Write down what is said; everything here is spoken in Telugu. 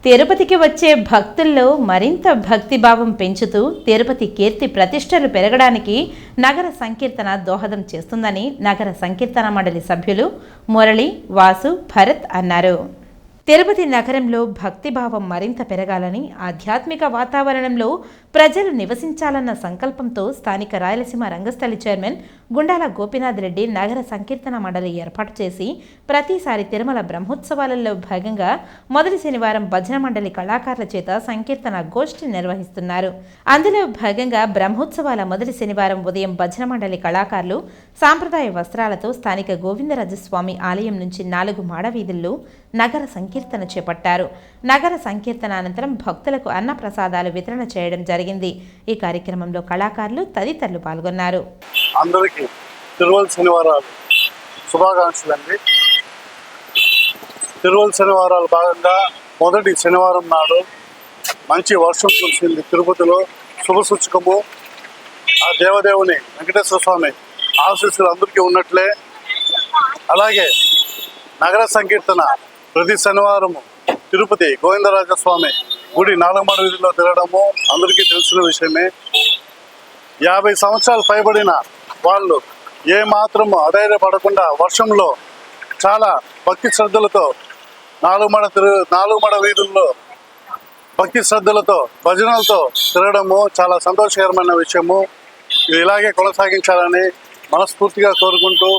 తిరుపతికి వచ్చే భక్తుల్లో మరింత భక్తిభావం పెంచుతూ తిరుపతి కీర్తి ప్రతిష్టలు పెరగడానికి నగర సంకీర్తన దోహదం చేస్తుందని నగర సంకీర్తన మండలి సభ్యులు మురళి, వాసు, భరత్ అన్నారు. తిరుపతి నగరంలో భక్తిభావం మరింత పెరగాలని, ఆధ్యాత్మిక వాతావరణంలో ప్రజలు నివసించాలన్న సంకల్పంతో స్థానిక రాయలసీమ రంగస్థలి చైర్మన్ గుండాల గోపీనాథ్ రెడ్డి నగర సంకీర్తన మండలి ఏర్పాటు చేసి ప్రతిసారి తిరుమల బ్రహ్మోత్సవాలలో భాగంగా మొదటి శనివారం భజన మండలి కళాకారుల చేత సంకీర్తన గోష్ఠి నిర్వహిస్తున్నారు. అందులో భాగంగా బ్రహ్మోత్సవాల మొదటి శనివారం ఉదయం భజన మండలి కళాకారులు సాంప్రదాయ వస్త్రాలతో స్థానిక గోవిందరాజస్వామి ఆలయం నుంచి 4 మాడవీధుల్లో నగర సంకీర్తన చేపట్టారు. నగర సంకీర్తన అనంతరం భక్తులకు అన్న ప్రసాదాలు వితరణ చేయడం జరిగింది. ఈ కార్యక్రమంలో కళాకారులు తదితరులు పాల్గొన్నారు. అందరికీ తిరువల శనివారాలు శుభాకాంక్షలండి. తిరువల శనివారాలు భాగంగా మొదటి శనివారం నాడు మంచి వర్షం కురిసింది. తిరుపతిలో శుభసూచకము. ఆ దేవదేవుని వెంకటేశ్వర స్వామి ఆశీస్సులు అందరికీ ఉన్నట్లే, అలాగే నగర సంకీర్తన ప్రతి శనివారము తిరుపతి గోవిందరాజస్వామి గుడి 4 మాడ వీధిలో తిరగడము అందరికీ తెలిసిన విషయమే. 50 సంవత్సరాలు పైబడిన వాళ్ళు ఏ మాత్రము అధైర్యపడకుండా వర్షంలో చాలా భక్తి శ్రద్ధలతో 4 మాడ వీధుల్లో భక్తి శ్రద్ధలతో భజనలతో తిరగడము చాలా సంతోషకరమైన విషయము. ఇది ఇలాగే కొనసాగించాలని మనస్ఫూర్తిగా కోరుకుంటూ